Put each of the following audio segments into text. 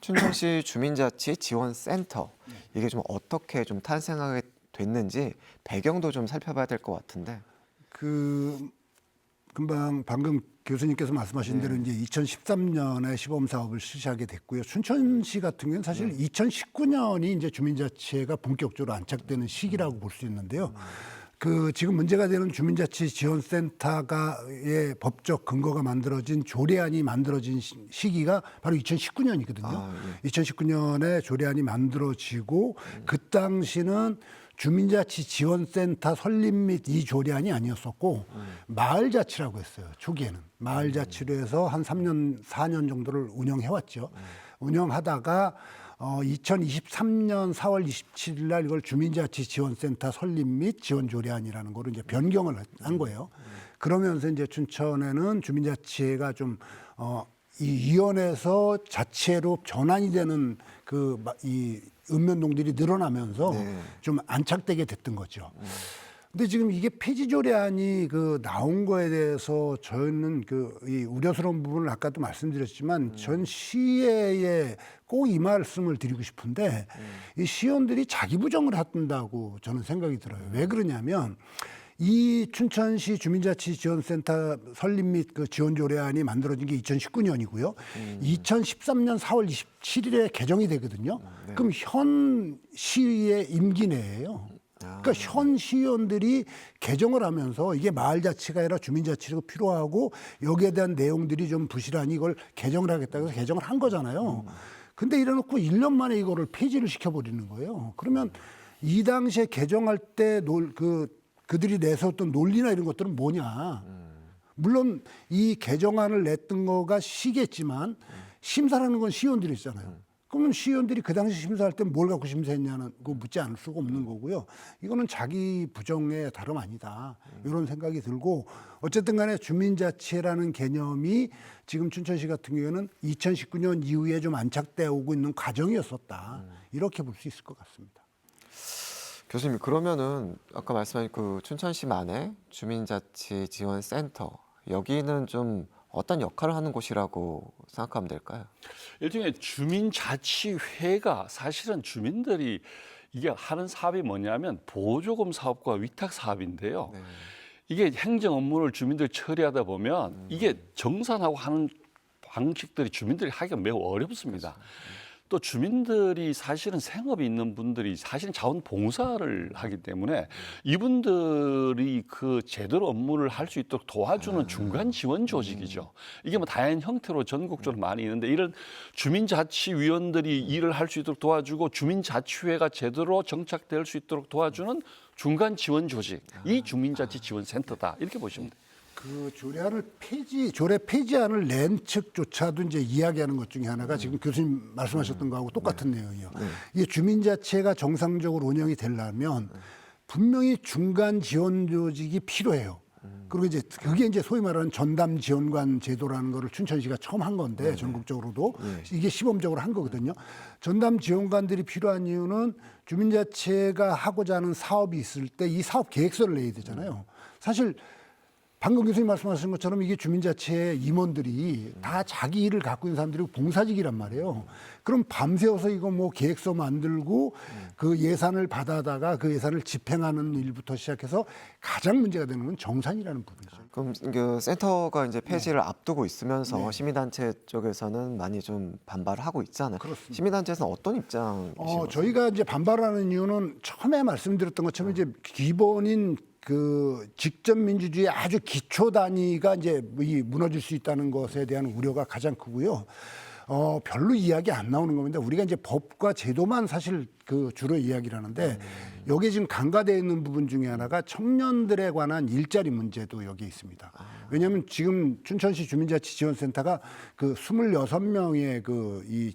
춘천시 주민자치 지원센터 이게 좀 어떻게 좀 탄생하게 됐는지 배경도 좀 살펴봐야 될 것 같은데. 방금 교수님께서 말씀하신 대로 이제 2013년에 시범 사업을 실시하게 됐고요. 춘천시 같은 경우는 사실 2019년이 이제 주민자치가 본격적으로 안착되는 시기라고 볼 수 있는데요. 지금 문제가 되는 주민자치 지원센터가의 법적 근거가 만들어진 조례안이 만들어진 시기가 바로 2019년이거든요. 2019년에 조례안이 만들어지고 그 당시는 주민자치 지원센터 설립 및 이 조례안이 아니었었고 마을자치라고 했어요. 초기에는 마을자치로 해서 한 3년, 4년 정도를 운영해왔죠. 운영하다가 2023년 4월 27일 날 이걸 주민자치 지원센터 설립 및 지원 조례안이라는 거로 이제 변경을 한 거예요. 그러면서 이제 춘천에는 주민자치가 좀 이 위원회에서 자치회로 전환이 되는 이 읍면동들이 늘어나면서 좀 안착되게 됐던 거죠. 근데 지금 이게 폐지 조례안이 나온 거에 대해서 저는 이 우려스러운 부분을 아까도 말씀드렸지만 전 시의회에 꼭 이 말씀을 드리고 싶은데 이 시의원들이 자기 부정을 한다고 저는 생각이 들어요. 왜 그러냐면 이 춘천시 주민자치 지원센터 설립 및 지원 조례안이 만들어진 게 2019년이고요. 2013년 4월 27일에 개정이 되거든요. 그럼 현 시의회 임기 내예요. 그러니까 현 시의원들이 개정을 하면서 이게 마을자치가 아니라 주민자치가 필요하고 여기에 대한 내용들이 좀 부실하니 이걸 개정을 하겠다고 해서 개정을 한 거잖아요. 근데 이래놓고 1년 만에 이거를 폐지를 시켜버리는 거예요. 그러면 이 당시에 개정할 때 그들이 내세웠던 논리나 이런 것들은 뭐냐. 물론 이 개정안을 냈던 거가 시겠지만 심사라는 건 시의원들이 있잖아요. 그러면 시의원들이 그 당시 심사할 때 뭘 갖고 심사했냐는 거 묻지 않을 수가 없는 거고요. 이거는 자기 부정의 다름 아니다. 이런 생각이 들고 어쨌든 간에 주민자치라는 개념이 지금 춘천시 같은 경우에는 2019년 이후에 좀 안착되어 오고 있는 과정이었었다. 이렇게 볼 수 있을 것 같습니다. 교수님, 그러면은 아까 말씀하신 춘천시만의 주민자치 지원센터 여기는 좀 어떤 역할을 하는 곳이라고 생각하면 될까요? 일종의 주민자치회가 사실은 주민들이 이게 하는 사업이 뭐냐면 보조금 사업과 위탁 사업인데요. 이게 행정 업무를 주민들이 처리하다 보면 이게 정산하고 하는 방식들이 주민들이 하기가 매우 어렵습니다. 또 주민들이 사실은 생업이 있는 분들이 사실은 자원봉사를 하기 때문에 이분들이 제대로 업무를 할 수 있도록 도와주는 중간 지원 조직이죠. 이게 뭐 다양한 형태로 전국적으로 많이 있는데 이런 주민자치위원들이 일을 할 수 있도록 도와주고 주민자치회가 제대로 정착될 수 있도록 도와주는 중간 지원 조직, 이 주민자치지원센터다 이렇게 보시면 돼요. 조례 폐지안을 낸 측조차도 이제 이야기하는 것 중에 하나가 지금 교수님 말씀하셨던 거하고 똑같은 내용이에요. 이게 주민자치회가 정상적으로 운영이 되려면 분명히 중간 지원 조직이 필요해요. 그리고 이제 그게 이제 소위 말하는 전담 지원관 제도라는 거를 춘천시가 처음 한 건데 전국적으로도 이게 시범적으로 한 거거든요. 전담 지원관들이 필요한 이유는 주민자치회가 하고자 하는 사업이 있을 때 이 사업 계획서를 내야 되잖아요. 사실 방금 교수님 말씀하신 것처럼 이게 주민자치회 임원들이 다 자기 일을 갖고 있는 사람들이 봉사직이란 말이에요. 그럼 밤새워서 이거 뭐 계획서 만들고 그 예산을 받아다가 그 예산을 집행하는 일부터 시작해서 가장 문제가 되는 건 정산이라는 부분이죠. 그럼 센터가 이제 폐지를 앞두고 있으면서 시민단체 쪽에서는 많이 좀 반발을 하고 있잖아요. 그렇습니다. 시민단체에서는 어떤 입장이신가요? 저희가 이제 반발하는 이유는 처음에 말씀드렸던 것처럼 이제 기본인 직접 민주주의 아주 기초 단위가 이제 무너질 수 있다는 것에 대한 우려가 가장 크고요. 별로 이야기 안 나오는 겁니다. 우리가 이제 법과 제도만 사실 주로 이야기를 하는데 여기에 지금 간과되어 있는 부분 중에 하나가 청년들에 관한 일자리 문제도 여기에 있습니다. 왜냐하면 지금 춘천시 주민자치지원센터가 26명의 이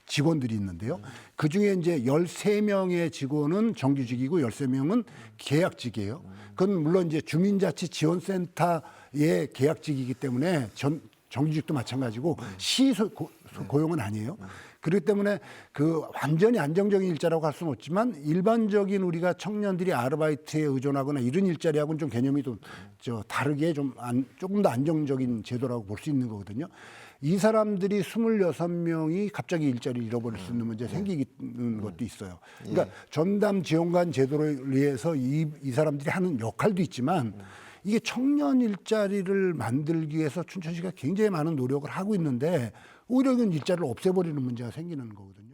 직원들이 있는데요. 그중에 이제 13명의 직원은 정규직이고 13명은 계약직이에요. 그건 물론 이제 주민자치지원센터의 계약직이기 때문에 정규직도 마찬가지고 시 고용은 아니에요. 그렇기 때문에 완전히 안정적인 일자라고 할 수는 없지만 일반적인 우리가 청년들이 아르바이트에 의존하거나 이런 일자리하고는 좀 개념이 좀 다르게 조금 더 안정적인 제도라고 볼 수 있는 거거든요. 이 사람들이 26명이 갑자기 일자리를 잃어버릴 수 있는 문제가 생기는 것도 있어요. 그러니까 전담 지원관 제도를 위해서 이 사람들이 하는 역할도 있지만 이게 청년 일자리를 만들기 위해서 춘천시가 굉장히 많은 노력을 하고 있는데 오히려 이건 일자리를 없애버리는 문제가 생기는 거거든요.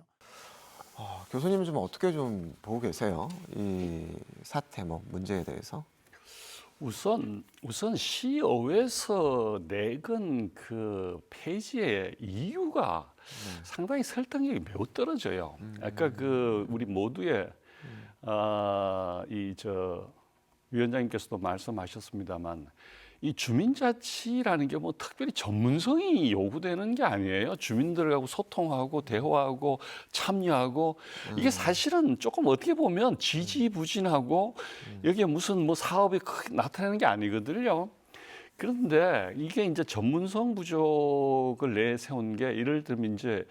교수님은 좀 어떻게 좀 보고 계세요? 이 사태 문제에 대해서? 우선 시의회에서 내건 그 폐지의 이유가 상당히 설득력이 매우 떨어져요. 아까 그 우리 모두의 위원장님께서도 말씀하셨습니다만 이 주민자치라는 게 뭐 특별히 전문성이 요구되는 게 아니에요. 주민들하고 소통하고 대화하고 참여하고 이게 사실은 조금 어떻게 보면 지지부진하고 여기에 무슨 뭐 사업이 크게 나타나는 게 아니거든요. 그런데 이게 이제 전문성 부족을 내세운 게 예를 들면 이제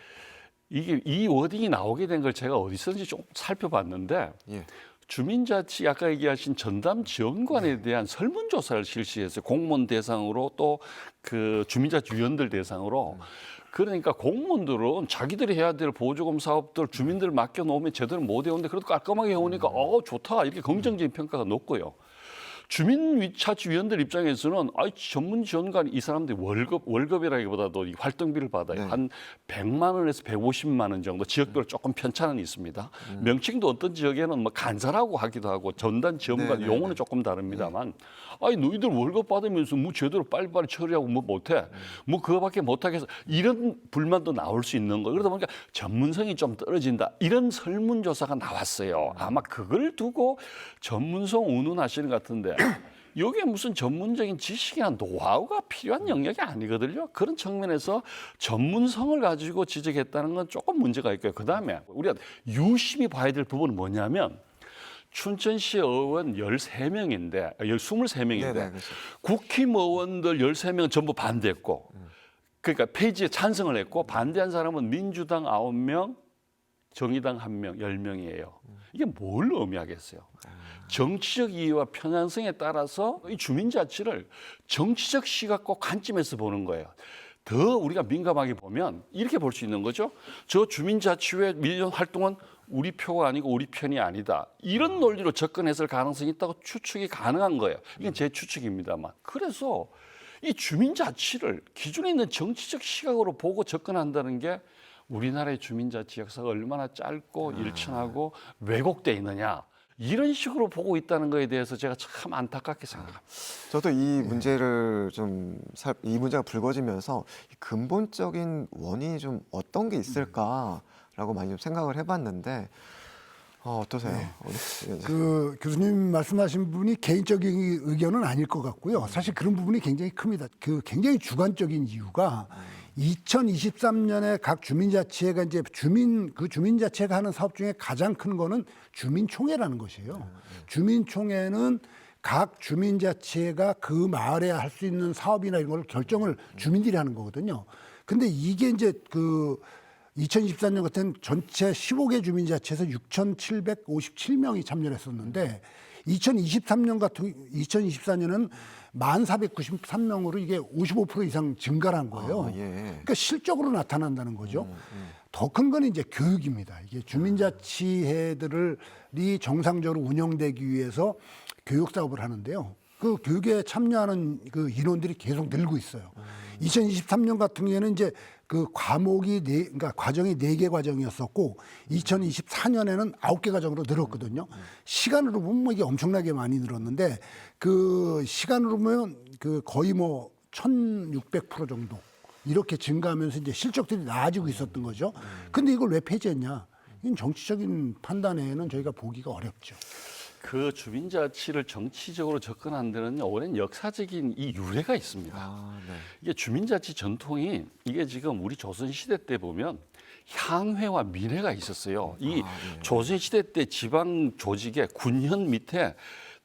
이게 이 워딩이 나오게 된 걸 제가 어디서든지 좀 살펴봤는데 예. 주민자치 아까 얘기하신 전담 지원관에 대한 설문조사를 실시했어요. 공무원 대상으로 또 그 주민자치 위원들 대상으로. 그러니까 공무원들은 자기들이 해야 될 보조금 사업들 주민들 맡겨놓으면 제대로 못 해오는데 그래도 깔끔하게 해오니까 좋다 이렇게 긍정적인 평가가 높고요. 주민자치위원들 입장에서는 전문 지원관 이 사람들이 월급이라기보다도 이 활동비를 받아요. 네. 한 100만 원에서 150만 원 정도 지역별로 조금 편차는 있습니다. 명칭도 어떤 지역에는 뭐 간사라고 하기도 하고 전담 지원관 네, 용어는 조금 다릅니다만 너희들 월급 받으면서 뭐 제대로 빨리빨리 처리하고 뭐 못해. 뭐 그거밖에 못하게 해서 이런 불만도 나올 수 있는 거예요. 그러다 보니까 전문성이 좀 떨어진다. 이런 설문조사가 나왔어요. 아마 그걸 두고 전문성 운운하시는 것 같은데 이게 무슨 전문적인 지식이나 노하우가 필요한 영역이 아니거든요. 그런 측면에서 전문성을 가지고 지적했다는 건 조금 문제가 있고요. 그다음에 우리가 유심히 봐야 될 부분은 뭐냐면 춘천시 의원 13명인데 23명인데 네네, 그렇죠. 국힘의원들 13명은 전부 반대했고 그러니까 폐지에 찬성을 했고 반대한 사람은 민주당 9명, 정의당 1명, 10명이에요. 이게 뭘 의미하겠어요? 정치적 이해와 편향성에 따라서 이 주민자치를 정치적 시각과 관점에서 보는 거예요. 더 우리가 민감하게 보면 이렇게 볼 수 있는 거죠. 저 주민자치회 밀린 활동은 우리 표가 아니고 우리 편이 아니다. 이런 논리로 접근했을 가능성이 있다고 추측이 가능한 거예요. 이건 제 추측입니다만. 그래서 이 주민자치를 기존에 있는 정치적 시각으로 보고 접근한다는 게 우리나라의 주민자치 역사가 얼마나 짧고 일천하고 왜곡돼 있느냐. 이런 식으로 보고 있다는 거에 대해서 제가 참 안타깝게 생각합니다. 저도 이 문제를 이 문제가 불거지면서 근본적인 원인이 좀 어떤 게 있을까라고 많이 좀 생각을 해봤는데 어떠세요? 그 교수님 말씀하신 부분이 개인적인 의견은 아닐 것 같고요. 사실 그런 부분이 굉장히 큽니다. 그 굉장히 주관적인 이유가 2023년에 각 주민자치회가 이제 주민자치회가 하는 사업 중에 가장 큰 거는 주민총회라는 것이에요. 주민총회는 각 주민자치회가 그 마을에 할 수 있는 사업이나 이런 걸 결정을 주민들이 하는 거거든요. 근데 이게 이제 그 2024년 같은 전체 15개 주민자치에서 6,757명이 참여를 했었는데 2024년은 1,493명으로 이게 55% 이상 증가를 한 거예요. 예. 그러니까 실적으로 나타난다는 거죠. 더 큰 건 이제 교육입니다. 이게 주민자치회들이 정상적으로 운영되기 위해서 교육 사업을 하는데요. 그 교육에 참여하는 그 인원들이 계속 늘고 있어요. 2023년 같은 경우에는 이제 그 그러니까 과정이 4개 과정이었었고 2024년에는 9개 과정으로 늘었거든요. 시간으로 보면 이게 엄청나게 많이 늘었는데 그 시간으로 보면 그 거의 뭐 1,600% 정도 이렇게 증가하면서 이제 실적들이 나아지고 있었던 거죠. 근데 이걸 왜 폐지했냐? 이건 정치적인 판단에는 저희가 보기가 어렵죠. 그 주민자치를 정치적으로 접근한 데는 오랜 역사적인 이 유래가 있습니다. 네. 이게 주민자치 전통이 이게 지금 우리 조선시대 때 보면 향회와 민회가 있었어요. 이 조선시대 때 지방 조직에 군현 밑에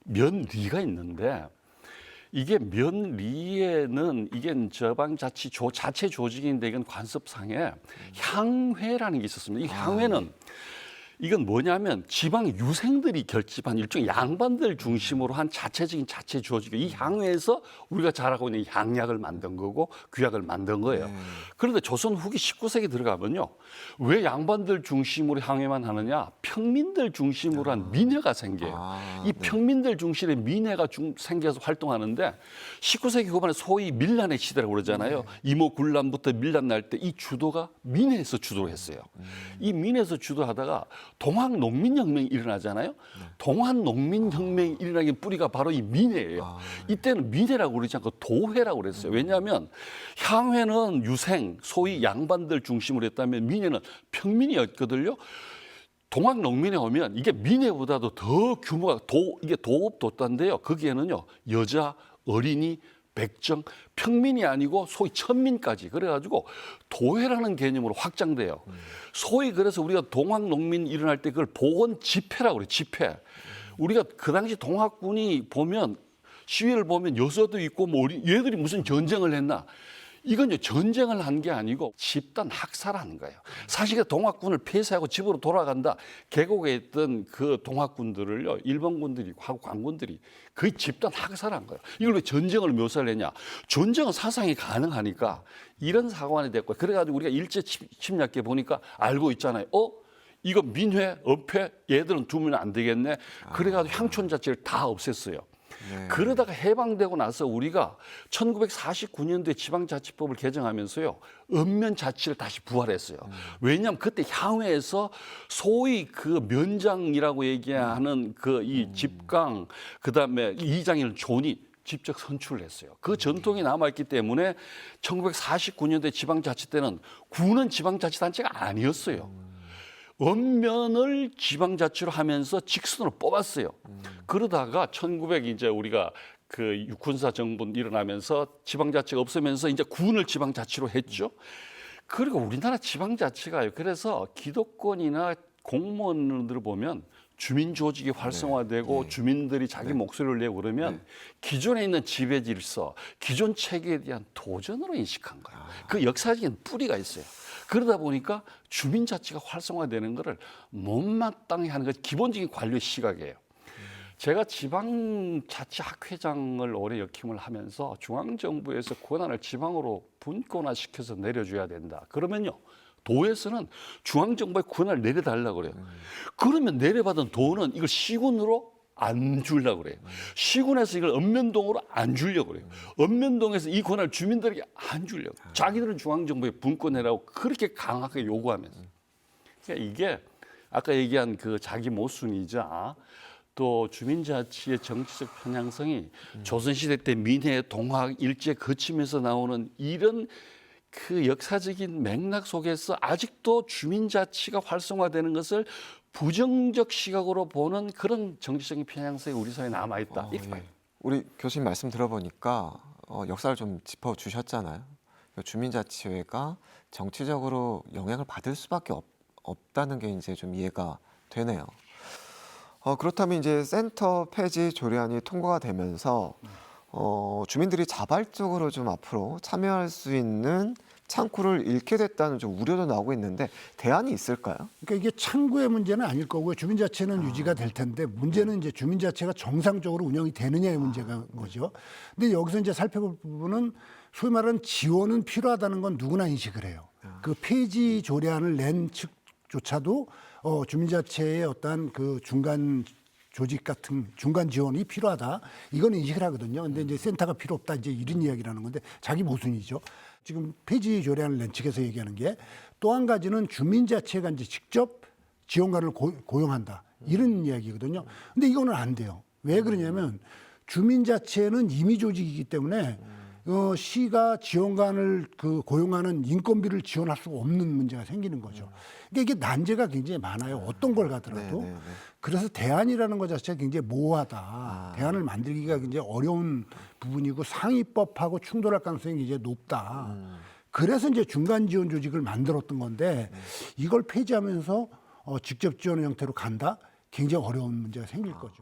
면리가 있는데 이게 면리에는 이게 저방자치 자체 조직인데 이건 관습상에 향회라는 게 있었습니다. 이 향회는 이건 뭐냐면 지방 유생들이 결집한 일종의 양반들 중심으로 한 자체적인 자체 조직, 이 향후에서 우리가 잘 알고 있는 향약을 만든 거고 규약을 만든 거예요. 그런데 조선 후기 19세기 들어가면요, 왜 양반들 중심으로 향회만 하느냐? 평민들 중심으로 한 민회가 생겨요. 이 평민들 중심의 민회가 생겨서 활동하는데 19세기 후반에 소위 밀란의 시대라고 그러잖아요. 이모 굴란부터 밀란 날 때 이 주도가 민회에서 주도를 했어요. 이 민회에서 주도하다가 동학 농민혁명이 일어나잖아요. 동학 농민혁명이 일어나긴 뿌리가 바로 이 민회예요. 이때는 민회라고 그러지 않고 도회라고 그랬어요. 왜냐하면 향회는 유생, 소위 양반들 중심으로 했다면 민회는 평민이었거든요. 동학 농민회 오면 이게 민회보다도 더 규모가 이게 도읍도단인데요. 거기에는요, 여자, 어린이, 백정, 평민이 아니고 소위 천민까지, 그래가지고 도회라는 개념으로 확장돼요. 소위 그래서 우리가 동학 농민 일어날 때 그걸 보건 집회라고 그래요. 집회. 우리가 그 당시 동학군이 보면, 시위를 보면 여자도 있고 뭐 얘들이 무슨 전쟁을 했나? 이건요, 전쟁을 한 게 아니고 집단 학살하는 거예요. 사실 동학군을 폐쇄하고 집으로 돌아간다. 계곡에 있던 그 동학군들을요, 일본군들이 하고 관군들이 거의 집단 학살한 거예요. 이걸 왜 전쟁을 묘사를 했냐? 전쟁은 사상이 가능하니까 이런 사관이 됐고, 그래가지고 우리가 일제 침략기에 보니까 알고 있잖아요. 이거 민회, 업회, 얘들은 두면 안 되겠네. 그래가지고 향촌 자체를 다 없앴어요. 그러다가 해방되고 나서 우리가 1949년도에 지방자치법을 개정하면서요, 읍면자치를 다시 부활했어요. 왜냐하면 그때 향회에서 소위 그 면장이라고 얘기하는 그 이 집강, 그다음에 이장일 존이 직접 선출을 했어요. 그 전통이 남아있기 때문에 1949년도에 지방자치 때는 구는 지방자치단체가 아니었어요. 읍면을 지방자치로 하면서 직선으로 뽑았어요. 그러다가 1900 이제 우리가 그 육군사 정부 일어나면서 지방자치가 없으면서 이제 군을 지방자치로 했죠. 그리고 우리나라 지방자치가요, 그래서 기득권이나 공무원들을 보면 주민 조직이 활성화되고 주민들이 자기 목소리를 내고 그러면 기존에 있는 지배 질서, 기존 체계에 대한 도전으로 인식한 거예요. 그 역사적인 뿌리가 있어요. 그러다 보니까 주민 자치가 활성화되는 것을 못마땅히 하는 것, 기본적인 관료 시각이에요. 제가 지방자치학회장을 오래 역임을 하면서 중앙정부에서 권한을 지방으로 분권화시켜서 내려줘야 된다. 그러면요, 도에서는 중앙정부의 권한을 내려달라고 그래요. 그러면 내려받은 도는 이걸 시군으로 안 주려고 그래요. 시군에서 이걸 읍면동으로 안 주려고 그래요. 읍면동에서 이 권한을 주민들에게 안 주려고. 자기들은 중앙정부에 분권해라고 그렇게 강하게 요구하면서. 그러니까 이게 아까 얘기한 그 자기 모순이자 또 주민자치의 정치적 편향성이 조선시대 때 민해, 동학, 일제 거치면서 나오는 이런 그 역사적인 맥락 속에서 아직도 주민자치가 활성화되는 것을 부정적 시각으로 보는 그런 정치적인 편향성이 우리 사회에 남아있다. 예. 우리 교수님 말씀 들어보니까 역사를 좀 짚어주셨잖아요. 주민자치회가 정치적으로 영향을 받을 수밖에 없다는 게 이제 좀 이해가 되네요. 그렇다면 이제 센터 폐지 조례안이 통과가 되면서 주민들이 자발적으로 좀 앞으로 참여할 수 있는 창구를 잃게 됐다는 좀 우려도 나오고 있는데 대안이 있을까요? 그러니까 이게 창구의 문제는 아닐 거고요. 주민자치는 유지가 될 텐데 문제는 이제 주민자치가 정상적으로 운영이 되느냐의 문제가 거죠. 근데 여기서 이제 살펴볼 부분은 소위 말하는 지원은 필요하다는 건 누구나 인식을 해요. 그 폐지 조례안을 낸 측조차도 주민자치의 어떤 그 중간 조직 같은 중간 지원이 필요하다. 이건 인식을 하거든요. 근데 이제 센터가 필요 없다. 이제 이런 이야기라는 건데 자기 모순이죠. 지금 폐지 조례안을 낸 측에서 얘기하는 게 또 한 가지는 주민자치가 이제 직접 지원관을 고용한다. 이런 이야기거든요. 근데 이거는 안 돼요. 왜 그러냐면 주민자치에는 임의 조직이기 때문에 시가 지원관을 고용하는 인건비를 지원할 수가 없는 문제가 생기는 거죠. 그러니까 이게 난제가 굉장히 많아요. 어떤 걸 가더라도. 그래서 대안이라는 것 자체가 굉장히 모호하다. 대안을 만들기가 굉장히 어려운 부분이고 상위법하고 충돌할 가능성이 굉장히 높다. 그래서 이제 중간 지원 조직을 만들었던 건데 이걸 폐지하면서 직접 지원 형태로 간다? 굉장히 어려운 문제가 생길 거죠.